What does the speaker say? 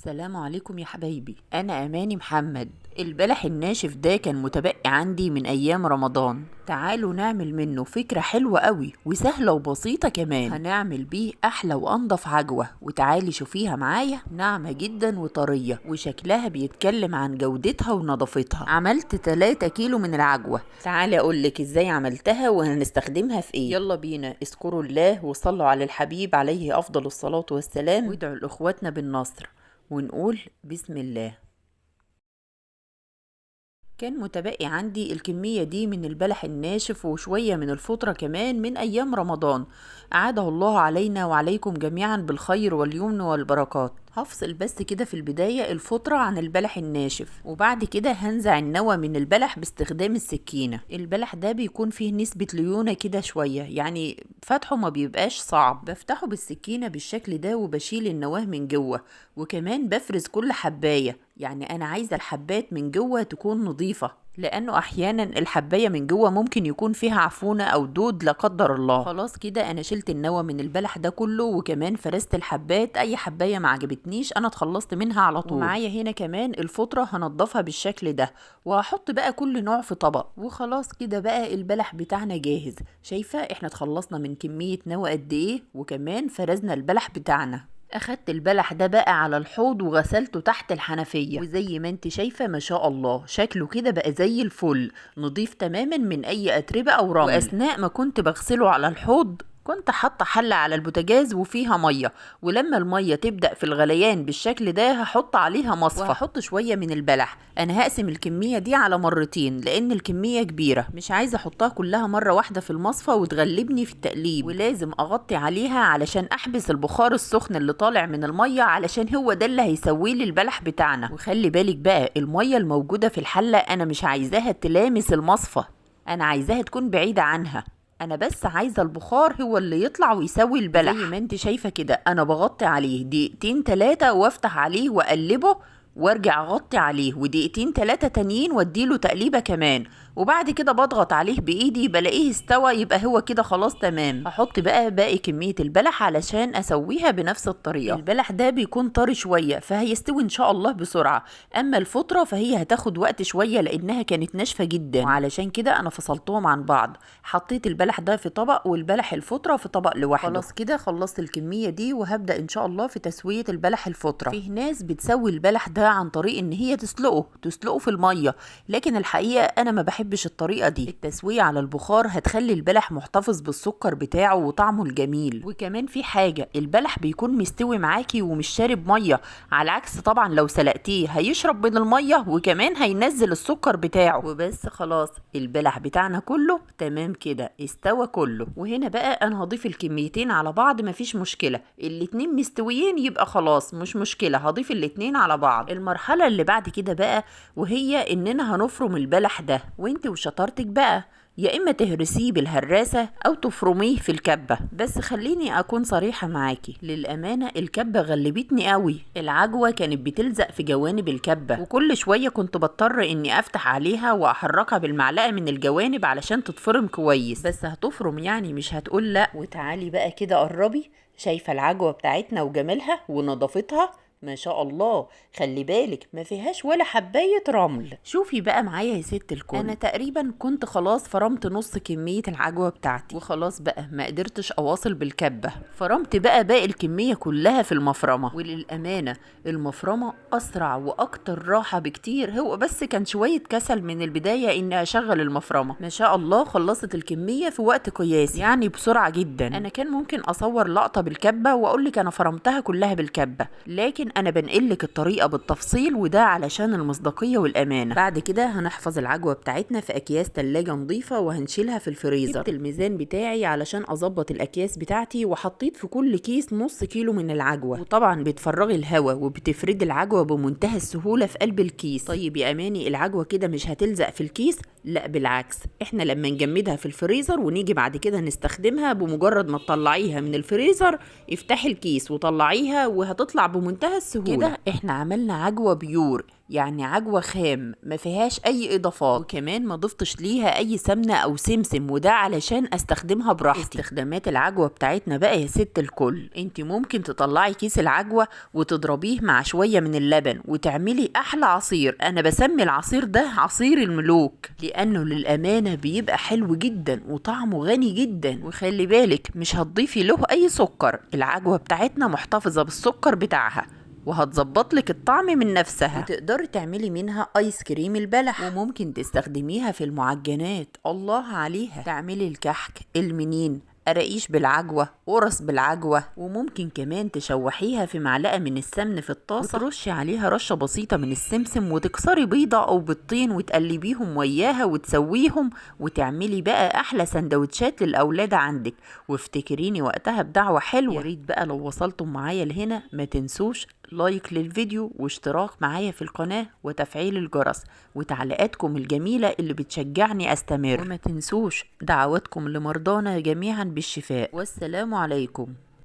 السلام عليكم يا حبايبي، انا اماني محمد. البلح الناشف ده كان متبقي عندي من ايام رمضان. تعالوا نعمل منه فكرة حلوة قوي وسهلة وبسيطة كمان. هنعمل بيه احلى وانضف عجوة، وتعالي شوفيها معايا. ناعمة جدا وطرية وشكلها بيتكلم عن جودتها ونظافتها. عملت 3 كيلو من العجوة. تعالي اقولك ازاي عملتها وهنستخدمها في ايه. يلا بينا، اذكروا الله وصلوا على الحبيب عليه افضل الصلاة والسلام، وادعوا لاخواتنا بالنصر، ونقول بسم الله. كان متبقي عندي الكمية دي من البلح الناشف وشوية من الفطرة كمان من أيام رمضان. أعاده الله علينا وعليكم جميعا بالخير واليمن والبركات. هفصل بس كده في البداية الفطرة عن البلح الناشف، وبعد كده هنزع النوى من البلح باستخدام السكينة. البلح ده بيكون فيه نسبة ليونة كده شوية، يعني فتحه ما بيبقاش صعب. بفتحه بالسكينة بالشكل ده وبشيل النواه من جوه، وكمان بفرز كل حباية. يعني أنا عايزة الحبات من جوه تكون نظيفة، لانه احيانا الحبايه من جوه ممكن يكون فيها عفونه او دود لا قدر الله. خلاص كده انا شلت النوى من البلح ده كله، وكمان فرزت الحبات. اي حبايه ما عجبتنيش انا اتخلصت منها على طول. ومعايا هنا كمان الفطره هنضفها بالشكل ده، وهحط بقى كل نوع في طبق. وخلاص كده بقى البلح بتاعنا جاهز. شايفه احنا اتخلصنا من كميه نوى قد ايه، وكمان فرزنا البلح بتاعنا. اخدت البلح ده بقى على الحوض وغسلته تحت الحنفية، وزي ما انت شايفة ما شاء الله شكله كده بقى زي الفل، نضيف تماما من اي اتربة او رمل. واثناء ما كنت بغسله على الحوض كنت حاطه حله على البوتاجاز وفيها ميه، ولما الميه تبدا في الغليان بالشكل ده هحط عليها مصفى، وهحط شويه من البلح. انا هقسم الكميه دي على مرتين لان الكميه كبيره، مش عايزه احطها كلها مره واحده في المصفى وتغلبني في التقليب. ولازم اغطي عليها علشان احبس البخار السخن اللي طالع من الميه، علشان هو ده اللي هيسوي لي البلح بتاعنا. وخلي بالك بقى الميه الموجوده في الحله انا مش عايزاها تلامس المصفى، انا عايزاها تكون بعيده عنها. انا بس عايزه البخار هو اللي يطلع ويسوي البلح. زي ما انت شايفه كده انا بغطي عليه 2-3 وافتح عليه واقلبه، وارجع اغطي عليه ودقيقتين 3 تانيين واديله تقليبه كمان، وبعد كده بضغط عليه بايدي بلاقيه استوى. يبقى هو كده خلاص تمام. هحط بقى باقي كميه البلح علشان اسويها بنفس الطريقه. البلح ده بيكون طري شويه فهيستوي ان شاء الله بسرعه، اما الفطره فهي هتاخد وقت شويه لانها كانت ناشفه جدا، وعلشان كده انا فصلتهم عن بعض. حطيت البلح ده في طبق والبلح الفطره في طبق لوحده. خلاص كده خلصت الكميه دي، وهبدا ان شاء الله في تسويه البلح الفطره. فيه ناس بتسوي البلح ده عن طريق ان هي تسلقه في الميه، لكن الحقيقه انا ما بحبش الطريقه دي. التسويه على البخار هتخلي البلح محتفظ بالسكر بتاعه وطعمه الجميل. وكمان في حاجه، البلح بيكون مستوي معاكي ومش شارب ميه، على عكس طبعا لو سلقتيه هيشرب من الميه وكمان هينزل السكر بتاعه. وبس خلاص البلح بتاعنا كله تمام كده استوى كله. وهنا بقى انا هضيف الكميتين على بعض، مفيش مشكله. الاتنين مستويين يبقى خلاص مش مشكله، هضيف الاتنين على بعض. المرحله اللي بعد كده بقى وهي اننا هنفرم البلح ده، وانت وشطارتك بقى، يا اما تهرسيه بالهراسه او تفرميه في الكبه. بس خليني اكون صريحه معاكي، للامانه الكبه غلبتني قوي. العجوه كانت بتلزق في جوانب الكبه، وكل شويه كنت بضطر اني افتح عليها واحركها بالمعلقه من الجوانب علشان تتفرم كويس. بس هتفرم يعني مش هتقول لا. وتعالي بقى كده قربي، شايفه العجوه بتاعتنا وجمالها ونظافتها ما شاء الله. خلي بالك ما فيهاش ولا حباية رمل. شوفي بقى معايا يا ست الكل، انا تقريبا كنت خلاص فرمت نص كمية العجوة بتاعتي، وخلاص بقى ما قدرتش اواصل بالكبة. فرمت بقى باقي الكمية كلها في المفرمة. وللأمانة المفرمة اسرع واكتر راحة بكتير، هو بس كان شوية كسل من البداية اني اشغل المفرمة. ما شاء الله خلصت الكمية في وقت قياسي، يعني بسرعة جدا. انا كان ممكن اصور لقطة بالكبة واقولك انا فرمتها كلها بالكبة، لكن انا بنقلك الطريقه بالتفصيل، وده علشان المصداقيه والامانه. بعد كده هنحفظ العجوه بتاعتنا في اكياس تلاجة نظيفه وهنشيلها في الفريزر. جبت الميزان بتاعي علشان اظبط الاكياس بتاعتي، وحطيت في كل كيس نص كيلو من العجوه. وطبعا بتفرغي الهواء وبتفردي العجوه بمنتهى السهوله في قلب الكيس. طيب يا اماني العجوه كده مش هتلزق في الكيس؟ لا بالعكس، احنا لما نجمدها في الفريزر ونيجي بعد كده نستخدمها، بمجرد ما تطلعيها من الفريزر افتحي الكيس وطلعيها وهتطلع بمنتهى السهولة. كده احنا عملنا عجوة بيور يعني عجوة خام ما فيهاش اي اضافات، وكمان ما ضفتش ليها اي سمنة او سمسم، وده علشان استخدمها براحتي. استخدامات العجوة بتاعتنا بقى يا ست الكل، انت ممكن تطلعي كيس العجوة وتضربيه مع شوية من اللبن وتعملي احلى عصير. انا بسمي العصير ده عصير الملوك، لانه للامانة بيبقى حلو جدا وطعمه غني جدا. وخلي بالك مش هتضيفي له اي سكر، العجوة بتاعتنا محتفظة بالسكر بتاعها وهتظبط لك الطعم من نفسها. وتقدري تعملي منها ايس كريم البلح، وممكن تستخدميها في المعجنات. الله عليها، تعملي الكحك، المنين، قراقيش بالعجوة، قرص بالعجوة. وممكن كمان تشوحيها في معلقة من السمن في الطاسة، وترشي عليها رشة بسيطة من السمسم، وتكسري بيضة او بيضتين وتقلبيهم وياها وتسويهم، وتعملي بقى احلى سندوتشات للاولاد عندك. وافتكريني وقتها بدعوة حلوة. يا ريت بقى لو وصلتم معايا لهنا ما تنسوش لايك للفيديو واشتراك معايا في القناة وتفعيل الجرس وتعليقاتكم الجميلة اللي بتشجعني استمر. وما تنسوش دعواتكم لمرضانا جميعا بالشفاء. والسلام عليكم.